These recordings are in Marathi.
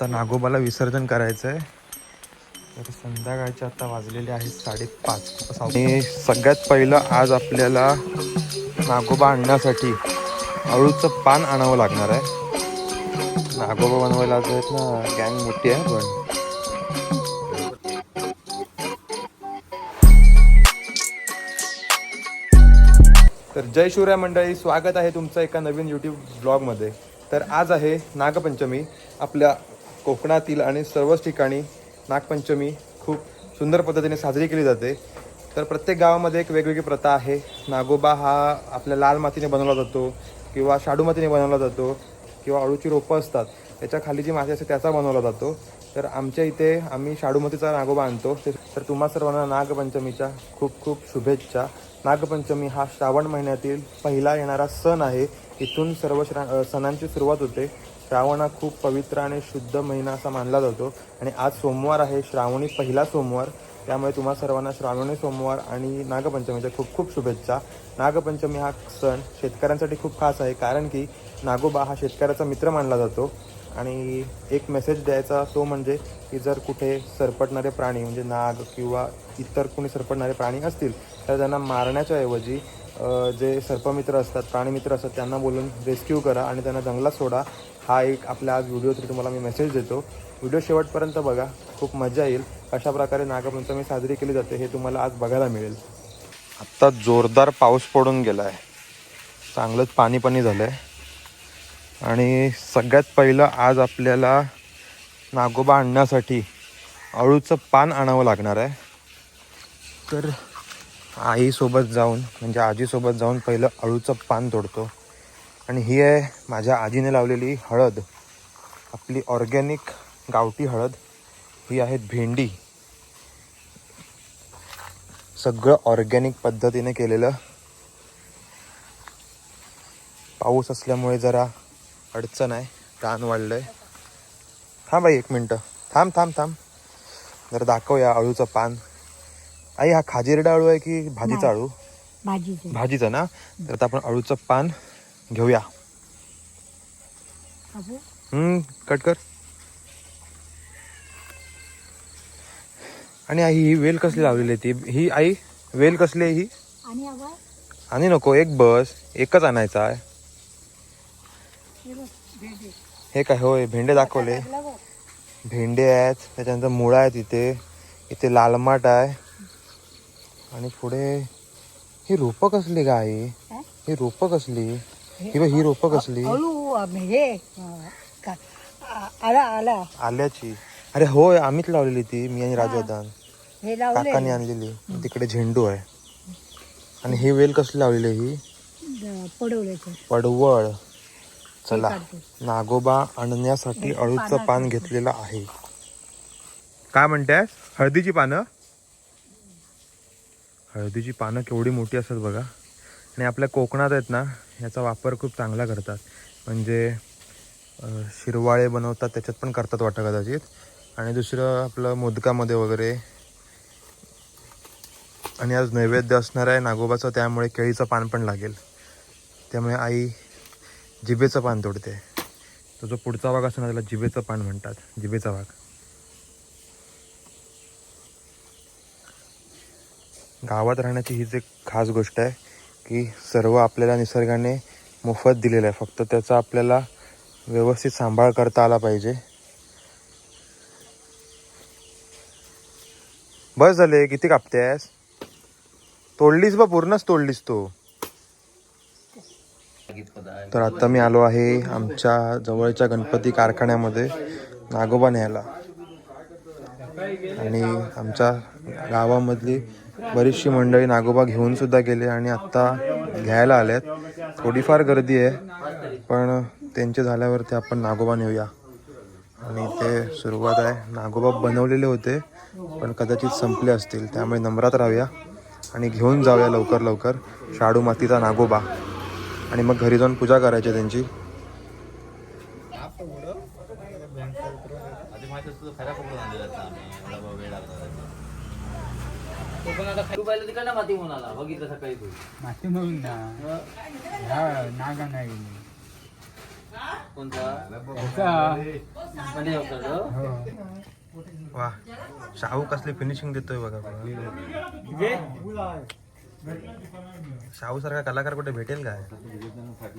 आता नागोबाला विसर्जन करायचं आहे. तर संध्याकाळचे आता वाजलेले आहेत 5:30. आणि सगळ्यात पहिलं आज आपल्याला नागोबा आणण्यासाठी अळूचं पान आणावं लागणार आहे. नागोबा बनवायला आज आहेत ना, गँग मोठी आहे. पण तर जय शिवराय मंडळी, स्वागत आहे तुमचं एका नवीन यूट्यूब ब्लॉगमध्ये. तर आज आहे नागपंचमी. आपल्या कोकणातील आणि सर्वच ठिकाणी नागपंचमी खूप सुंदर पद्धतीने साजरी केली जाते. तर प्रत्येक गावामध्ये एक वेगवेगळी प्रथा आहे. नागोबा हा आपल्या लाल मातीने बनवला जातो किंवा शाडू मातीने बनवला जातो किंवा अळूची रोपं असतात त्याच्या खाली जी माती असते त्याचा बनवला जातो. तर आमच्या इथे आम्ही शाडू मातीचा नागोबा आणतो. तर तुम्हा सर्वांना नागपंचमीच्या खूप खूप शुभेच्छा. नागपंचमी हा श्रावण महिन्यातील पहिला येणारा सण आहे. इथून सर्व सणांची सुरुवात होते. श्रावण हा खूप पवित्र आणि शुद्ध महिना असा मानला जातो. आणि आज सोमवार आहे, श्रावणी पहिला सोमवार. त्यामुळे तुम्हा सर्वांना श्रावणी सोमवार आणि नागपंचमीच्या खूप खूप शुभेच्छा. नागपंचमी हा सण शेतकऱ्यांसाठी खूप खास आहे, कारण की नागोबा हा शेतकऱ्याचा मित्र मानला जातो. आणि एक मेसेज द्यायचा तो म्हणजे की जर कुठे सरपटणारे प्राणी म्हणजे नाग किंवा इतर कोणी सरपटणारे प्राणी असतील तर त्यांना मारण्याच्या ऐवजी जे सर्पमित्र असतात, प्राणीमित्र असतात, त्यांना बोलून रेस्क्यू करा आणि त्यांना जंगलात सोडा. हा एक आपल्या आज व्हिडिओ थ्रू तुम्हाला मी मेसेज देतो. व्हिडिओ शेवटपर्यंत बघा, खूप मजा येईल. अशा प्रकारे नागपंचमी साजरी केली जाते हे तुम्हाला आज बघायला मिळेल. आत्ता जोरदार पाऊस पडून गेला आहे, चांगलंच पाणी झालं आहे. आणि सगळ्यात पहिलं आज आपल्याला नागोबा आणण्यासाठी अळूचं पान आणावं लागणार आहे. तर आईसोबत जाऊन म्हणजे आजीसोबत जाऊन पहिलं अळूचं पान तोडतो. आणि ही आहे माझ्या आजीने लावलेली हळद, आपली ऑर्गॅनिक गावठी हळद. ही आहे भेंडी, सगळं ऑर्गॅनिक पद्धतीने केलेलं. पाऊस असल्यामुळे जरा अडचण आहे, रान वाढलं आहे. हां बाई, 1 मिनटं थांब. जरा दाखवूया अळूचं पान. आई, हा खाजिरडा अळू आहे की भाजीचा अळू? भाजीचा ना. तर आता आपण अळूचं पान घेऊया. कट कर. आणि आई, ही वेल कसली लावलेली आहे ती? ही आई वेल कसली आहे ही? आणि नको, एक बस एकच आणायचा आहे. हे काय? होय, भेंडे दाखवले. भेंडे आहेत, त्याच्यानंतर मुळा आहेत इथे लाल माठ आहे. आणि पुढे ही रोपं कसली का आई? ही रोपं कसली? ही रोपं कसली? आल्याची. अरे होय, आम्हीच लावलेली ती, मी आणि राजवर्धन काकाने आणलेली. तिकडे झेंडू आहे. आणि ही वेल कसली लावलेली आहे? ही पडवळ. चला, नागोबा आणण्यासाठी अळूचं पान घेतलेलं आहे. काय म्हणताय? हळदीची पानं. हळदीची पानं केवढी मोठी असतात बघा. आणि आपल्या कोकणात आहेत ना, याचा वापर खूप चांगला करतात. म्हणजे शिरवाळे बनवतात त्याच्यात पण करतात वाटतं कदाचित. आणि दुसरं आपलं मोदकामध्ये वगैरे. आणि आज नैवेद्य असणार आहे नागोबाचं, त्यामुळे केळीचं पान पण लागेल. त्यामुळे आई जिभेचं पान तोडते. तो जो पुढचा भाग असतो ना, त्याला जिभेचं पान म्हणतात, जिभेचा भाग. गावात राहण्याची हीच एक खास गोष्ट आहे की सर्व आपल्याला निसर्गाने मोफत दिलेलं आहे, फक्त त्याचा आपल्याला व्यवस्थित सांभाळ करता आला पाहिजे. बस झाले, किती कापतेस? तोडलीस बा, पूर्णच तोडलीस तू. तर आता मी आलो आहे आमच्या जवळच्या गणपती कारखान्यामध्ये नागोबा न्यायला. आणि आमच्या गावामधली बरीचशी मंडळी नागोबा घेऊन सुद्धा गेले आणि आत्ता घ्यायला आल्यात. थोडीफार गर्दी आहे, पण त्यांचे झाल्यावरती आपण नागोबा नेऊया. आणि ते सुरुवात आहे. नागोबा बनवलेले होते पण कदाचित संपले असतील, त्यामुळे नम्रात राहूया आणि घेऊन जाऊया लवकर शाडू मातीचा नागोबा. आणि मग घरी जाऊन पूजा करायची त्यांची. वा शाहू कसली फिनिशिंग देतोय बघा. शाहू सारखा कलाकार कुठे भेटेल काय?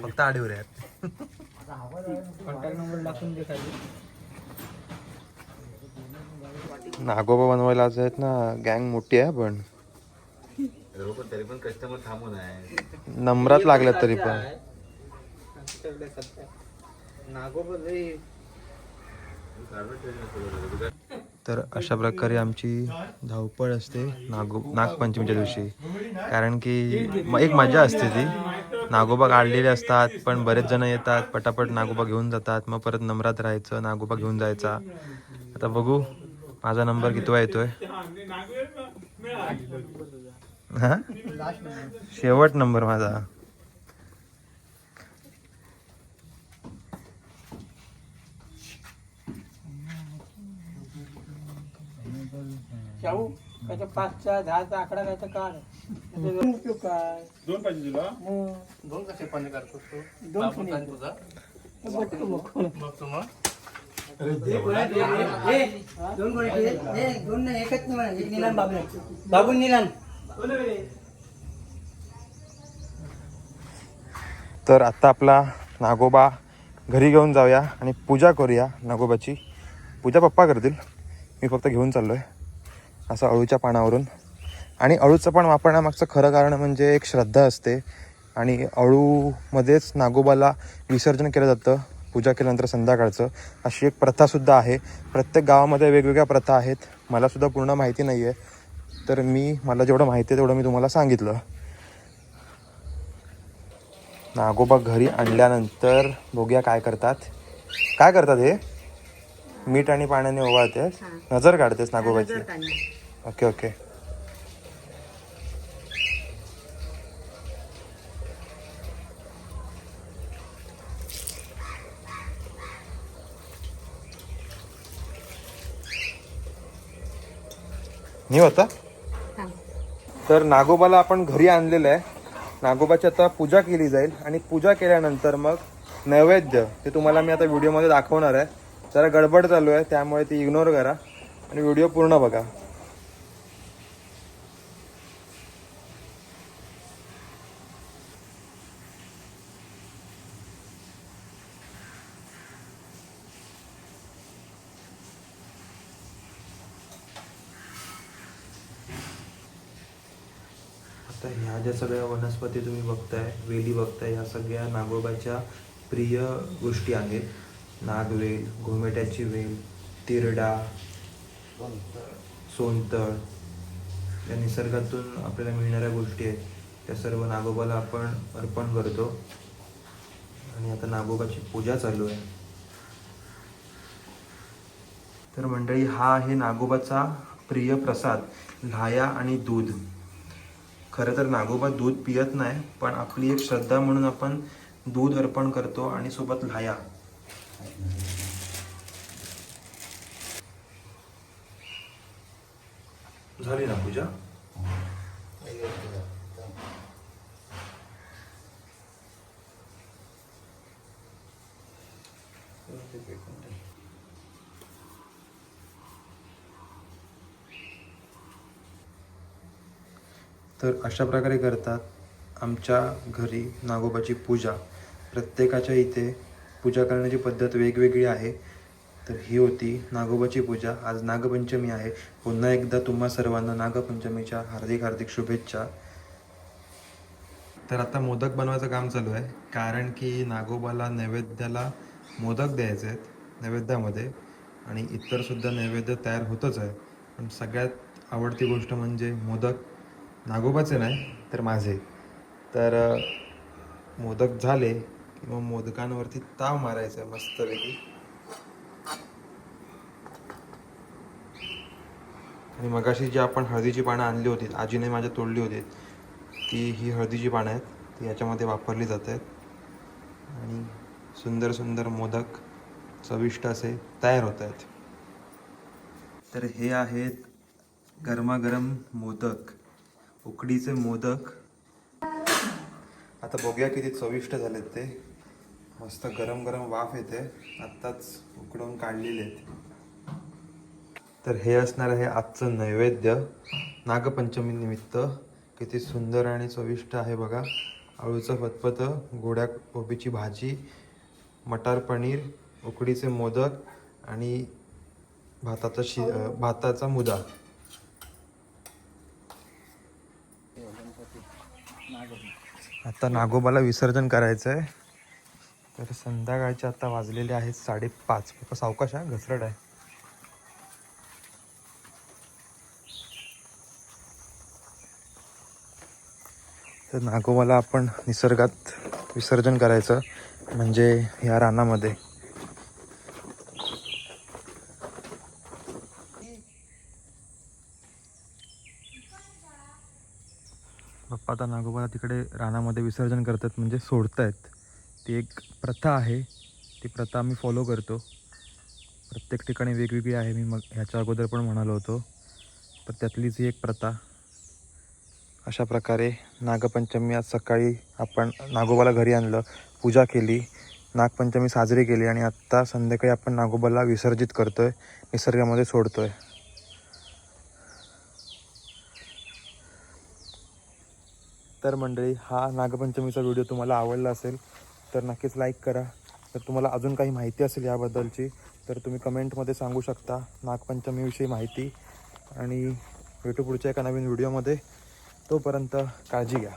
फक्त आडीवर आहेत. कॉन्टॅक्ट नंबर टाकून दे खाली. नागोबा बनवायला आज आहेत ना, गँग मोठी आहे पण तरी पण कस्टमर थांबून आहे. नंबरात लागल्यात तरी पण. तर अशा प्रकारे आमची धावपळ असते नागपंचमीच्या दिवशी. कारण की एक मजा असते ती. नागोबा काढलेले असतात पण बरेच जण येतात, पटापट नागोबा घेऊन जातात, मग परत नंबरात राहायचं, नागोबा घेऊन जायचा. आता बघू माझा नंबर कितवा येतोय. हा शेवट नंबर माझा. शाहू त्याच्या 5चा 10चा आकडा काय तर काढ. उपयोग काय? 2 पाहिजे तुला. 2 कसे पण करतो तू? 2 तुझा बाबू निलान. तर आता आपला नागोबा घरी घेऊन जाऊया आणि पूजा करूया. नागोबाची पूजा पप्पा करतील, मी फक्त घेऊन चाललो आहे असं अळूच्या पानावरून. आणि अळूचं पान वापरण्यामागचं खरं कारण म्हणजे एक श्रद्धा असते आणि अळूमध्येच नागोबाला विसर्जन केलं जातं पूजा केल्यानंतर संध्याकाळचं. अशी एक प्रथासुद्धा आहे. प्रत्येक गावामध्ये वेगवेगळ्या प्रथा आहेत, मलासुद्धा पूर्ण माहिती नाही आहे. तर मला जेवढं माहिती आहे तेवढं मी तुम्हाला सांगितलं. नागोबा घरी आणल्यानंतर बघूया काय करतात. काय करतात हे? मीठ आणि पाण्याने ओवाळते, नजर काढतेस नागोबाची. Okay okay. नाही होता. तर नागोबाला आपण घरी आणलेलं आहे. नागोबाची आता पूजा केली जाईल आणि पूजा केल्यानंतर मग नैवेद्य ते तुम्हाला मी आता व्हिडिओमध्ये दाखवणार आहे. जरा गडबड चालू आहे त्यामुळे ती इग्नोर करा आणि व्हिडिओ पूर्ण बघा. आता ह्या ज्या सगळ्या वनस्पती तुम्ही बघताय, वेली बघताय, ह्या सगळ्या नागोबाच्या प्रिय गोष्टी आहेत. नागवेल, घोमेट्याची वेल, तिरडा, सोनतळ, या निसर्गातून आपल्याला मिळणाऱ्या गोष्टी आहेत त्या सर्व नागोबाला आपण अर्पण करतो. आणि आता नागोबाची पूजा चालू आहे. तर मंडळी, हा आहे नागोबाचा प्रिय प्रसाद, ल्हाया आणि दूध. खरं तर नागोबा दूध पियत नाही, पण आपली एक श्रद्धा म्हणून आपण दूध अर्पण करतो आणि सोबत ल्हाया. झाली ना पूजा? तर अशा प्रकारे करतात आमच्या घरी नागोबाची पूजा. प्रत्येकाच्या इथे पूजा करण्याची पद्धत वेगवेगळी आहे. तर ही होती नागोबाची पूजा. आज नागपंचमी आहे. पुन्हा एकदा तुम्हा सर्वांना नागपंचमीच्या हार्दिक हार्दिक शुभेच्छा. तर आता मोदक बनवायचं काम चालू आहे, कारण की नागोबाला नैवेद्याला मोदक द्यायचे आहेत नैवेद्यामध्ये. आणि इतरसुद्धा नैवेद्य तयार होतच आहे, पण सगळ्यात आवडती गोष्ट म्हणजे मोदक. नागोबाचे नाही तर माझे. तर मोदक झाले की मग मोदकांवरती ताव मारायचा आहे मस्तपैकी. आणि मगाशी जी आपण हळदीची पानं आणली होती, आजीने माझ्या तोडली होती, ही हळदीची पानं आहेत, ती याच्यामध्ये वापरली जात आहेत. आणि सुंदर सुंदर मोदक चविष्ट असे तयार होत आहेत. तर हे आहेत गरमागरम मोदक, उकडीचे मोदक. आता बघूया किती चविष्ट झालेत ते. मस्त गरम गरम वाफ येते, आत्ताच उकडवून काढलेले आहेत. तर हे असणार आहे आजचं नैवेद्य नागपंचमी निमित्त. किती सुंदर आणि चविष्ट आहे बघा. अळूचं फतफतं, गोड्या कोबीची भाजी, मटार पनीर, उकडीचे मोदक आणि भाताचा मुदा. आता नागोबाला विसर्जन करायचं आहे. तर संध्याकाळचे आता वाजलेले आहेत 5:30. पप्पा सावकाश आहे, घसरट आहे. तर नागोबाला आपण निसर्गात विसर्जन करायचं, म्हणजे या रानामध्ये. पप्पा आता नागोबाला तिकडे रानामध्ये विसर्जन करतात, म्हणजे सोडतायत. ती एक प्रथा आहे, ती प्रथा आम्ही फॉलो करतो. प्रत्येक ठिकाणी वेगवेगळी आहे, मी मग ह्याच्या अगोदर पण म्हणालो होतो. तर त्यातलीच ही एक प्रथा. अशा प्रकारे नागपंचमी आज सकाळी आपण नागोबाला घरी आणलं, पूजा केली, नागपंचमी साजरी केली आणि आत्ता संध्याकाळी आपण नागोबाला विसर्जित करतोय, निसर्गामध्ये सोडतोय. तर मंडळी, हा नागपंचमीचा व्हिडिओ तुम्हाला आवडला असेल तर नक्कीच लाईक करा. तर तुम्हाला अजून काही माहिती असेल याबद्दलची तर तुम्ही कमेंटमध्ये सांगू शकता नागपंचमीविषयी माहिती. आणि भेटू पुढच्या एका नवीन व्हिडिओमध्ये. तोपर्यंत काळजी घ्या.